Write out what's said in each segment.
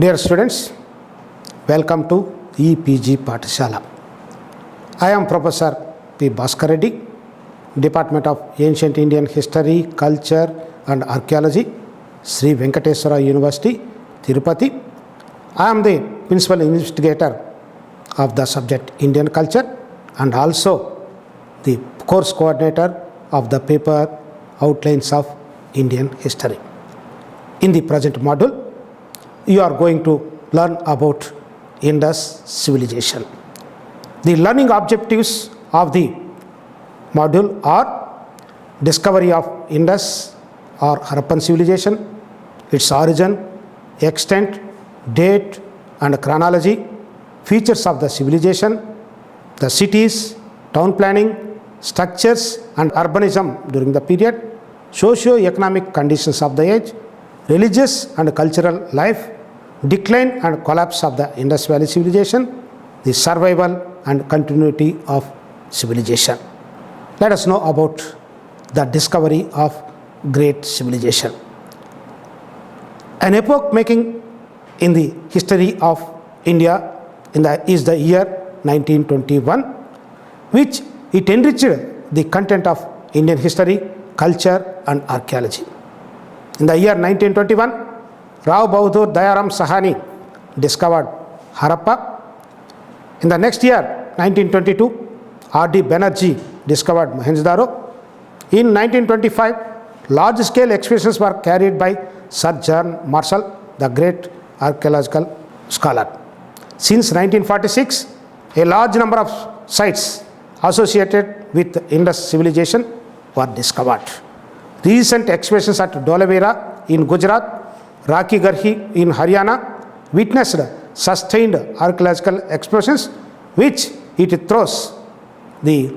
Dear students, welcome to EPG Pathshala. I am Professor P.Bhaskar Reddy, Department of Ancient Indian History, Culture and Archaeology, Sri Venkateswara University, Tirupati. I am the Principal Investigator of the subject Indian Culture and also the course coordinator of the paper Outlines of Indian History. In the present module, you are going to learn about Indus Civilization. The learning objectives of the module are discovery of Indus or Harappan civilization, its origin, extent, date and chronology, features of the civilization, the cities, town planning, structures and urbanism during the period, socio-economic conditions of the age, religious and cultural life, decline and collapse of the Indus Valley civilization, the survival and continuity of civilization. Let us know about the discovery of great civilization. An epoch making in the history of India is the year 1921, which it enriched the content of Indian history, culture and archaeology. In the year 1921, Rao Bahadur Dayaram Sahani discovered Harappa. In the next year, 1922, R.D. Banerjee discovered Mohenjodaro. In 1925, large-scale excavations were carried by Sir John Marshall, the great archaeological scholar. Since 1946, a large number of sites associated with Indus civilization were discovered. Recent excavations at Dholavira in Gujarat, Rakhigarhi in Haryana witnessed sustained archaeological explorations, which it throws the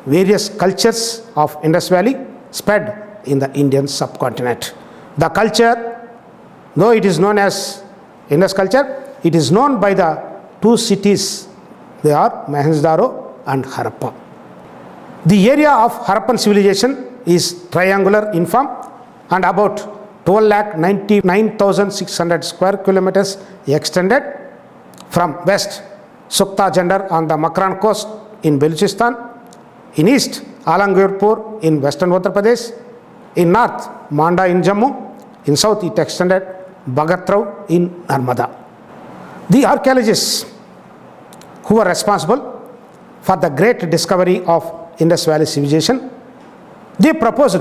various cultures of Indus Valley spread in the Indian subcontinent. The culture, though it is known as Indus culture, it is known by the two cities. They are Mohenjodaro and Harappa. The area of Harappan civilization is triangular in form and about 12,99,600 square kilometers extended from west, Sukta Jandar on the Makran coast in Baluchistan, in east, Alangarpur in western Uttar Pradesh, in north, Manda in Jammu, in south it extended Bagatrao in Narmada. The archaeologists who were responsible for the great discovery of Indus Valley civilization, they proposed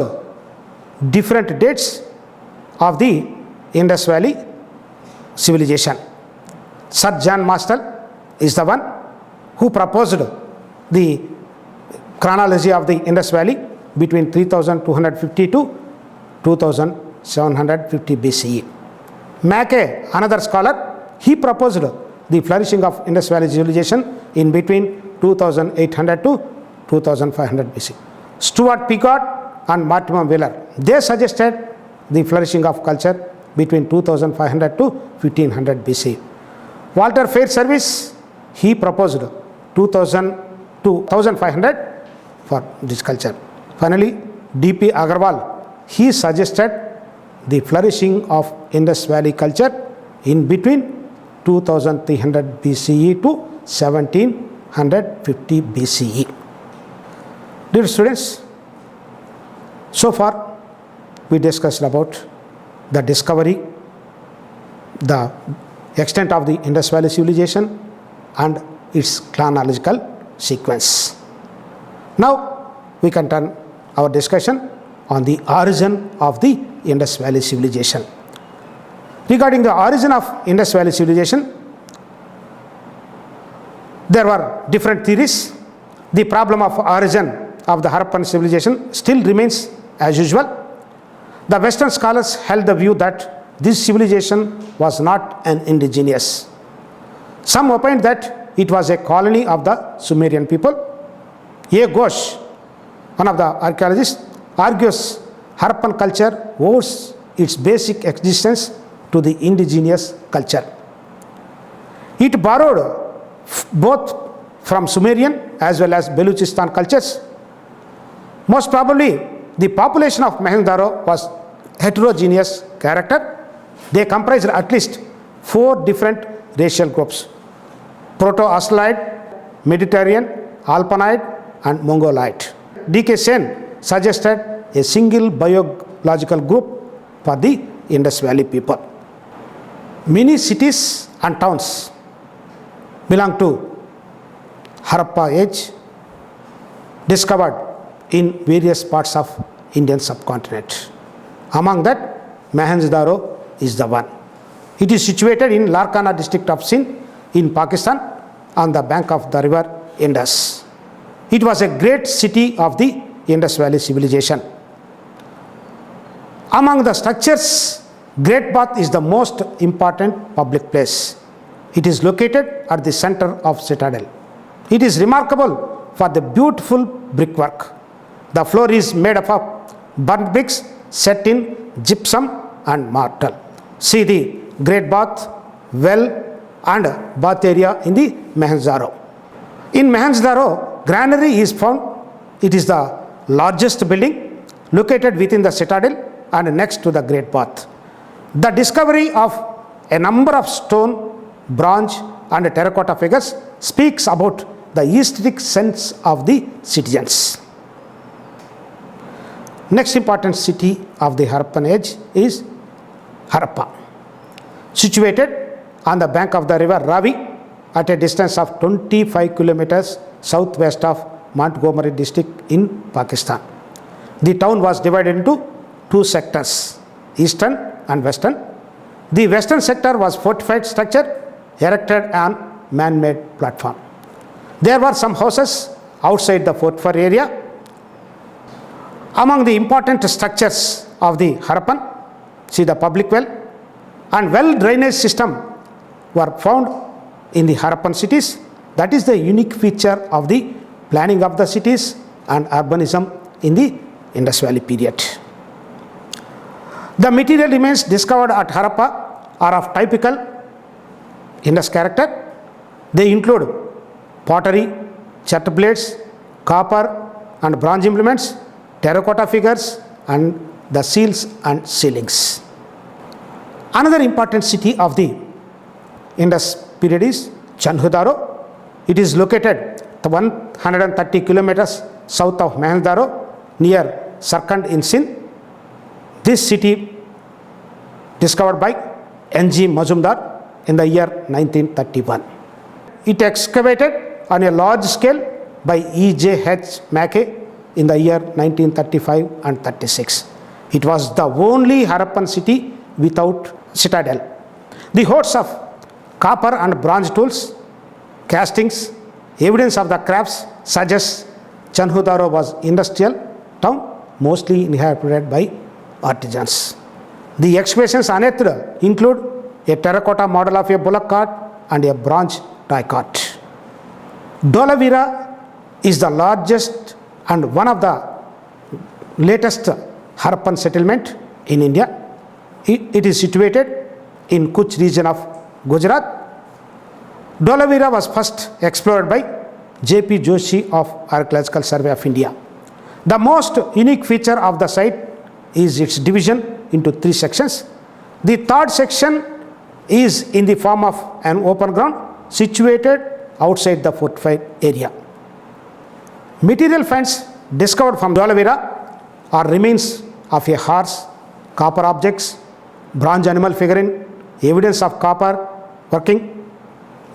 different dates of the Indus Valley civilization. Sir John Marshall is the one who proposed the chronology of the Indus Valley between 3250 to 2750 BCE. Mackay, another scholar, he proposed the flourishing of Indus Valley civilization in between 2800 to 2500 BC. Stuart Pequot and Mortimer Wheeler, they suggested the flourishing of culture between 2500 to 1500 BC. Walter Fairservice, he proposed 2000 to 1500 for this culture. Finally, D.P. Agarwal, he suggested the flourishing of Indus Valley culture in between 2300 BCE to 1750 BCE. Dear students, so far we discussed about the discovery, the extent of the Indus Valley civilization and its chronological sequence. Now we can turn our discussion on the origin of the Indus Valley civilization. Regarding the origin of Indus Valley civilization, there were different theories. The problem of origin of the Harappan civilization still remains as usual. The Western scholars held the view that this civilization was not an indigenous. Some opined that it was a colony of the Sumerian people. A. Ghosh, one of the archaeologists, argues Harappan culture owes its basic existence to the indigenous culture. It borrowed both from Sumerian as well as Baluchistan cultures. Most probably, the population of Mohenjodaro was heterogeneous character. They comprised at least 4 different racial groups: Proto-Australide, Mediterranean, Alpinide, and Mongolide. D.K. Sen suggested a single biological group for the Indus Valley people. Many cities and towns belong to Harappa age, discovered in various parts of Indian subcontinent. Among that, Mohenjodaro is the one. It is situated in Larkana district of Sindh in Pakistan on the bank of the river Indus. It was a great city of the Indus Valley civilization. Among the structures, Great Bath is the most important public place. It is located at the center of citadel. It is remarkable for the beautiful brickwork. The floor is made up of burnt bricks set in gypsum and marble. See the Great Bath, well and bath area in the Mohenjodaro. In Mohenjodaro, granary is found. It is the largest building located within the citadel and next to the Great Bath. The discovery of a number of stone, bronze and terracotta figures speaks about the aesthetic sense of the citizens. Next important city of the Harappan age is Harappa, situated on the bank of the river Ravi at a distance of 25 kilometers southwest of Montgomery district in Pakistan. The town was divided into 2 sectors, eastern and western. The western sector was fortified structure erected on man-made platform. There were some houses outside the fortified area. Among the important structures of the Harappan, see the public well and well drainage system were found in the Harappan cities. That is the unique feature of the planning of the cities and urbanism in the Indus Valley period. The material remains discovered at Harappa are of typical Indus character. They include pottery, chart blades, copper and bronze implements, terracotta figures and the seals and ceilings. Another important city of the Indus period is Chanhudaro. It is located 130 kilometers south of Mohenjodaro near Sarkand in Sindh. This city discovered by N.G. Majumdar in the year 1931. It excavated on a large scale by E.J.H. Mackay in the year 1935 and 36. It was the only Harappan city without citadel. The hoards of copper and bronze tools, castings, evidence of the crafts suggests Chanhudaro was industrial town mostly inhabited by artisans. The excavations unearthed include a terracotta model of a bullock cart and a bronze tie cart. Dholavira is the largest and one of the latest Harappan settlement in India. It is situated in Kutch region of Gujarat. Dholavira was first explored by J.P. Joshi of Archaeological Survey of India. The most unique feature of the site is its division into 3 sections. The third section is in the form of an open ground situated outside the fortified area. Material finds discovered from Dholavira are remains of a horse, copper objects, bronze animal figurine, evidence of copper working,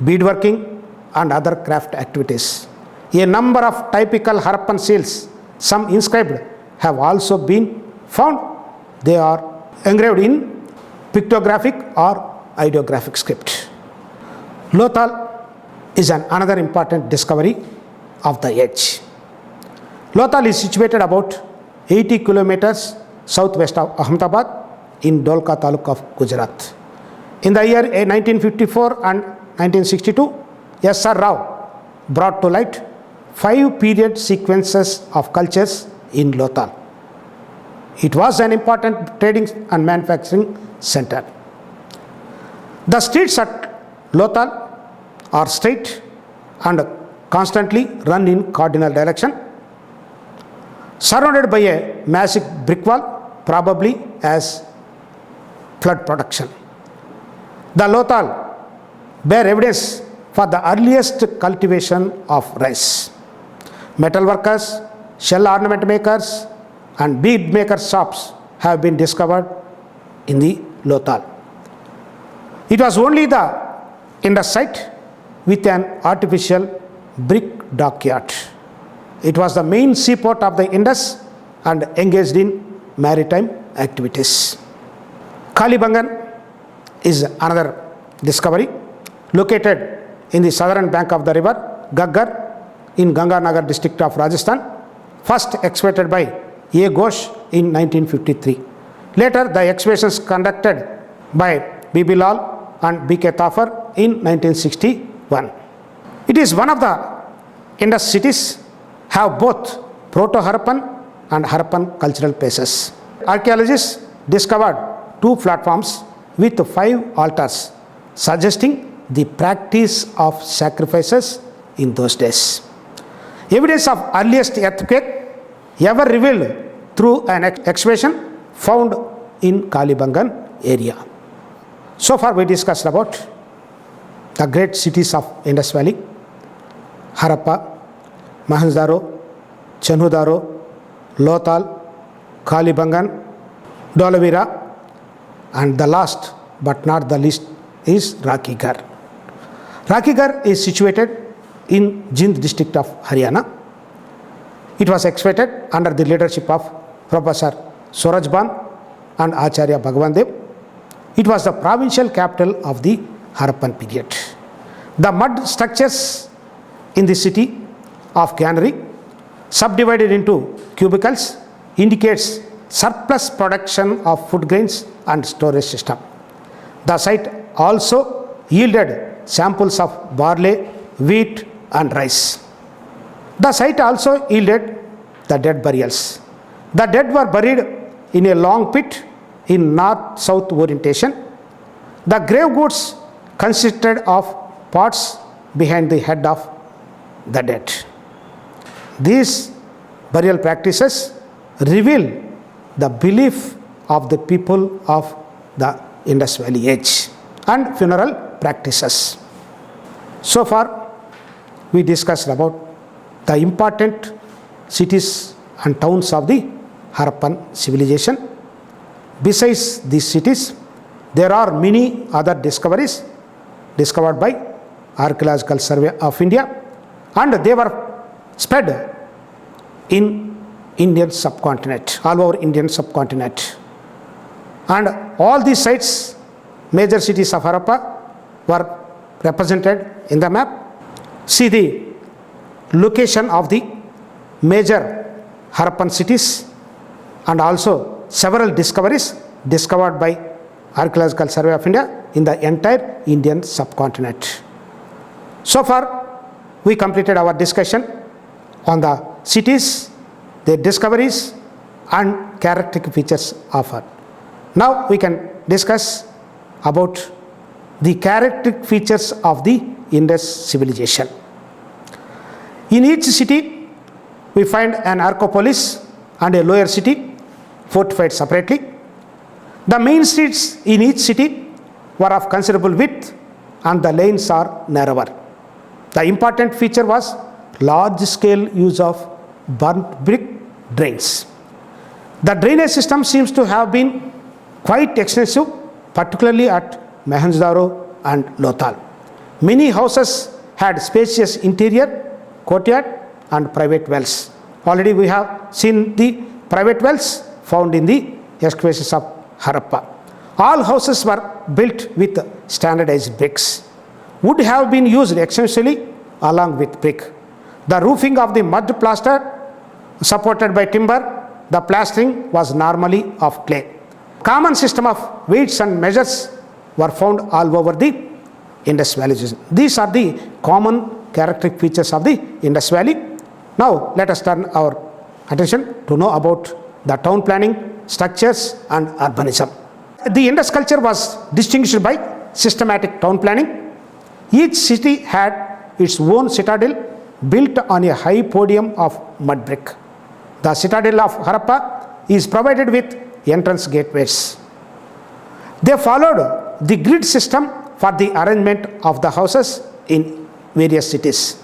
beadworking and other craft activities. A number of typical Harappan seals, some inscribed, have also been found. They are engraved in pictographic or ideographic script. Lothal is another important discovery of the age. Lothal is situated about 80 kilometers southwest of Ahmedabad in Dholka Taluk of Gujarat. In the year 1954 and 1962, S.R. Rao brought to light 5 period sequences of cultures in Lothal. It was an important trading and manufacturing center. The streets at Lothal are straight and constantly run in cardinal direction, surrounded by a massive brick wall, probably as flood protection. The Lothal bear evidence for the earliest cultivation of rice. Metal workers, shell ornament makers, and bead maker shops have been discovered in the Lothal. It was only the Indus site with an artificial brick dockyard. It was the main seaport of the Indus and engaged in maritime activities. Kalibangan is another discovery located in the southern bank of the river Ghaggar in Ganganagar district of Rajasthan, first excavated by A. Ghosh in 1953. Later, the excavations conducted by B.B. Lal and B.K. Tafar in 1961. It is one of the Indus cities have both Proto-Harappan and Harappan cultural places. Archaeologists discovered 2 platforms with 5 altars, suggesting the practice of sacrifices in those days. Evidence of earliest earthquake ever revealed through an excavation found in Kalibangan area. So far we discussed about the great cities of Indus Valley: Harappa, Mohenjodaro, Chanhudaro, Lothal, Kalibangan, Dholavira, and the last but not the least is Rakhigarhi. Rakhigarhi is situated in Jind district of Haryana. It was excavated under the leadership of Professor Surajban and Acharya Bhagwandev. It was the provincial capital of the Harappan period. The mud structures in the city of Ganari, subdivided into cubicles, indicates surplus production of food grains and storage system. The site also yielded samples of barley, wheat and rice. The site also yielded the dead burials. The dead were buried in a long pit in north-south orientation. The grave goods consisted of pots behind the head of the dead. These burial practices reveal the belief of the people of the Indus Valley age and funeral practices. So far, we discussed about the important cities and towns of the Harappan civilization. Besides these cities, there are many other discoveries discovered by Archaeological Survey of India, and they were spread in Indian subcontinent, all over Indian subcontinent. And all these sites, major cities of Harappa, were represented in the map. See the location of the major Harappan cities and also several discoveries discovered by Archaeological Survey of India in the entire Indian subcontinent. So far, we completed our discussion on the cities, their discoveries and characteristic features of Earth. Now we can discuss about the characteristic features of the Indus civilization. In each city, we find an Archopolis and a lower city fortified separately. The main streets in each city were of considerable width and the lanes are narrower. The important feature was large scale use of burnt brick drains. The drainage system seems to have been quite extensive, particularly at Mohenjodaro and Lothal. Many houses had spacious interior, courtyard and private wells. Already we have seen the private wells found in the excavations of Harappa. All houses were built with standardized bricks. Wood have been used extensively along with brick. The roofing of the mud plaster supported by timber, the plastering was normally of clay. Common system of weights and measures were found all over the Indus Valley. These are the common characteristic features of the Indus Valley. Now let us turn our attention to know about the town planning, structures and urbanism. The Indus culture was distinguished by systematic town planning. Each city had its own citadel built on a high podium of mud brick. The citadel of Harappa is provided with entrance gateways. They followed the grid system for the arrangement of the houses in various cities.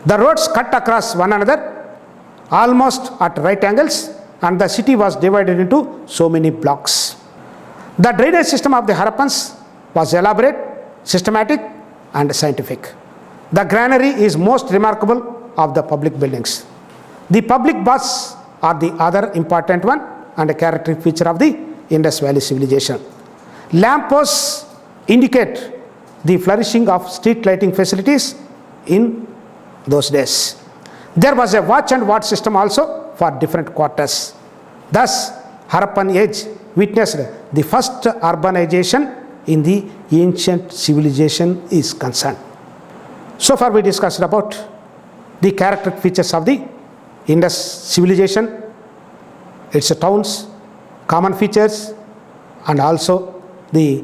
The roads cut across one another almost at right angles, and the city was divided into so many blocks. The drainage system of the Harappans was elaborate, systematic, and scientific. The granary is most remarkable of the public buildings. The public baths are the other important one and a characteristic feature of the Indus Valley civilization. Lamp posts indicate the flourishing of street lighting facilities in those days. There was a watch and ward system also for different quarters. Thus, Harappan age witnessed the first urbanization in the ancient civilization is concerned. So far we discussed about the characteristic features of the Indus civilization, its towns, common features, and also the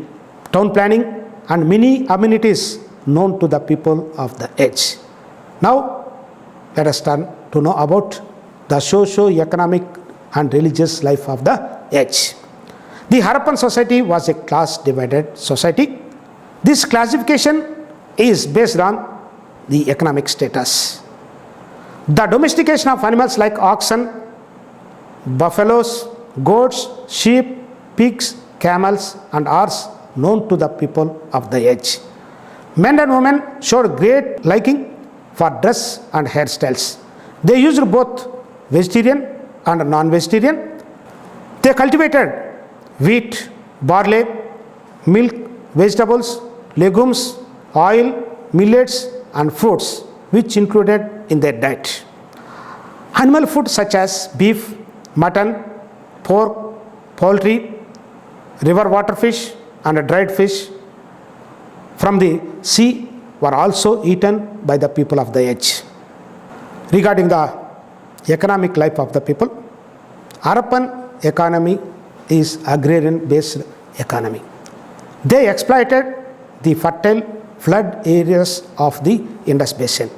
town planning and many amenities known to the people of the age. Now let us turn to know about the socio-economic and religious life of the age. The Harappan society was a class divided society. This classification is based on the economic status. The domestication of animals like oxen, buffaloes, goats, sheep, pigs, camels, and horses known to the people of the age. Men and women showed great liking for dress and hairstyles. They used both vegetarian and non-vegetarian. They cultivated wheat, barley, milk, vegetables, legumes, oil, millets, and fruits, which included in their diet. Animal food such as beef, mutton, pork, poultry, river water fish, and dried fish from the sea were also eaten by the people of the age. Regarding the economic life of the people, Harappan economy is agrarian based economy. They exploited the fertile flood areas of the Indus Basin.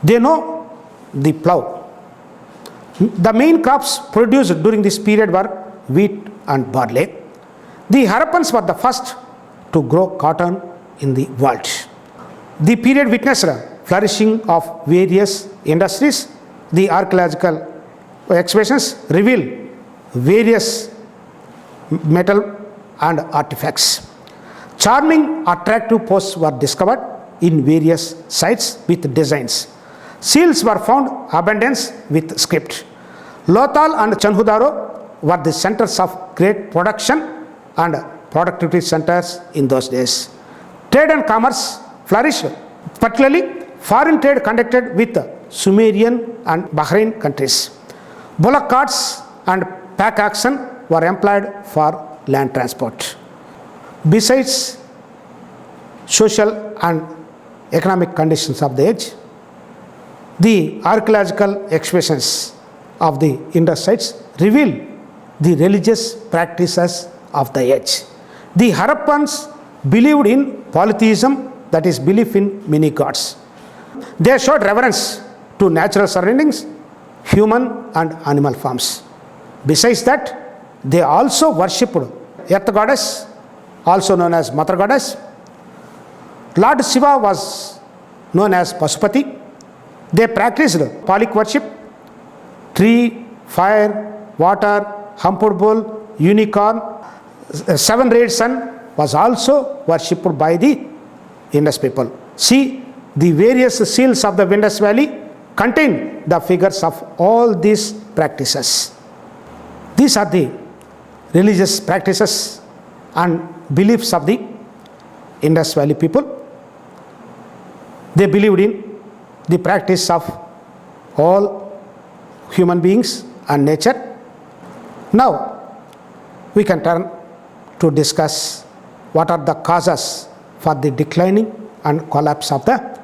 They know the plough. The main crops produced during this period were wheat and barley. The Harappans were the first to grow cotton in the world. The period witnessed flourishing of various industries. The archaeological excavations reveal various metal and artifacts. Charming, attractive posts were discovered in various sites with designs. Seals were found abundance with script. Lothal and Chanhudaro were the centers of great production and productivity centers in those days. Trade and commerce flourished, particularly foreign trade conducted with Sumerian and Bahrain countries. Bullock carts and pack oxen were employed for land transport. Besides social and economic conditions of the age, the archaeological excavations of the Indus sites reveal the religious practices of the age. The Harappans believed in polytheism, that is, belief in many gods. They showed reverence to natural surroundings, human and animal forms. Besides that, they also worshipped Earth goddess, also known as Mother goddess. Lord Shiva was known as Pasupati. They practiced Phallic worship. Tree, fire, water, humped bull, unicorn, seven-rayed sun was also worshipped by the Indus people. See, the various seals of the Indus Valley contain the figures of all these practices. These are the religious practices and beliefs of the Indus Valley people. They believed in the practice of all human beings and nature. Now, we can turn to discuss what are the causes for the declining and collapse of the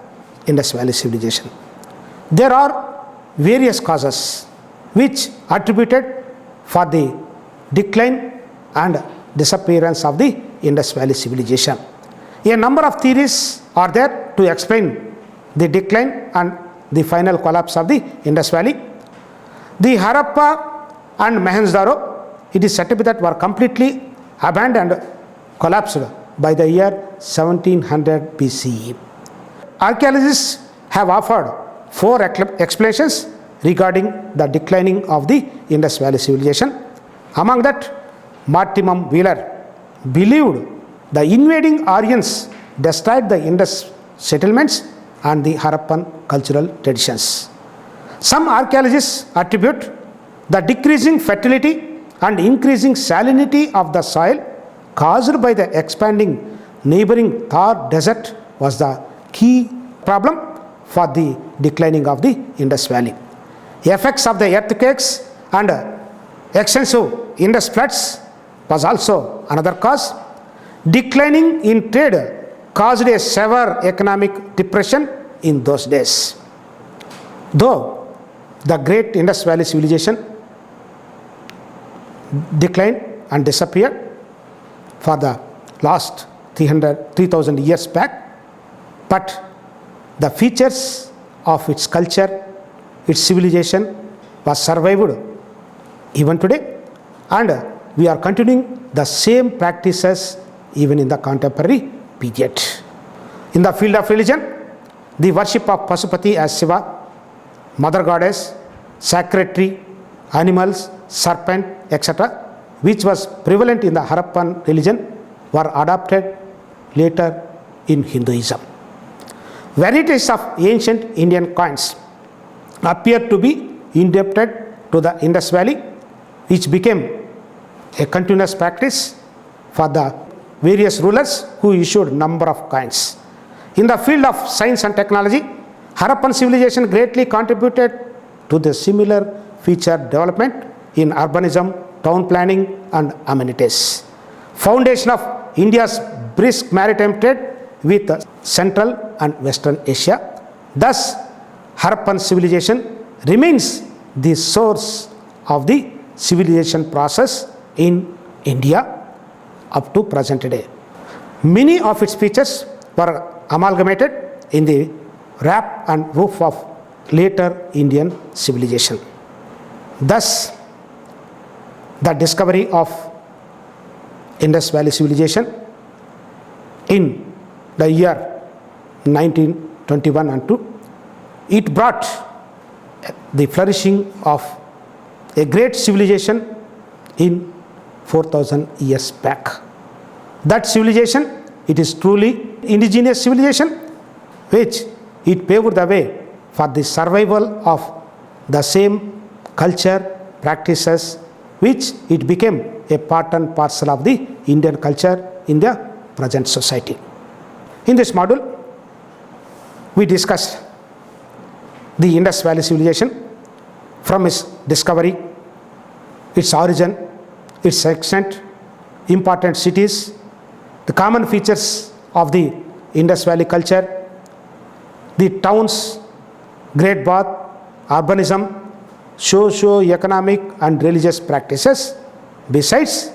Indus Valley civilization. There are various causes which attributed for the decline and disappearance of the Indus Valley civilization. A number of theories are there to explain the decline and the final collapse of the Indus Valley. The Harappa and Mohenjodaro, it is said to be that were completely abandoned and collapsed by the year 1700 BCE. Archaeologists have offered 4 explanations regarding the declining of the Indus Valley civilization. Among that, Martimum Wheeler believed the invading Aryans destroyed the Indus settlements and the Harappan cultural traditions. Some archaeologists attribute the decreasing fertility and increasing salinity of the soil caused by the expanding neighboring Thar desert was the key problem for the declining of the Indus Valley. Effects of the earthquakes and extensive Indus floods was also another cause. Declining in trade caused a severe economic depression in those days. Though the great Indus Valley civilization declined and disappeared for the last 3,000 years back, but the features of its culture, its civilization was survived even today, and we are continuing the same practices even in the contemporary period. In the field of religion, the worship of Pasupati as Shiva, Mother Goddess, sacred tree, animals, serpent, etc., which was prevalent in the Harappan religion, were adopted later in Hinduism. Varieties of ancient Indian coins appear to be indebted to the Indus Valley, which became a continuous practice for the various rulers who issued number of coins. In the field of science and technology, Harappan civilization greatly contributed to the similar feature development in urbanism, town planning and amenities. Foundation of India's brisk maritime trade with Central and Western Asia. Thus, Harappan civilization remains the source of the civilization process in India up to present day. Many of its features were amalgamated in the wrap and roof of later Indian civilization. Thus, the discovery of Indus Valley civilization in the year 1921 and 2, it brought the flourishing of a great civilization in 4,000 years back. That civilization, it is truly indigenous civilization, which it paved the way for the survival of the same culture, practices, which it became a part and parcel of the Indian culture in the present society. In this module, we discussed the Indus Valley civilization from its discovery, its origin, its extent, important cities, the common features of the Indus Valley culture, the towns, Great Bath, urbanism, socio-economic and religious practices, besides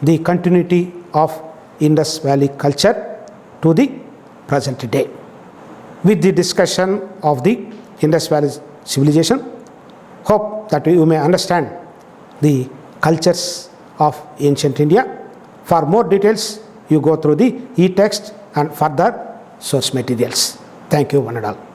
the continuity of Indus Valley culture to the present day. With the discussion of the Indus Valley civilization, hope that you may understand the cultures of ancient India. For more details, you go through the e-text and further source materials. Thank you, one and all.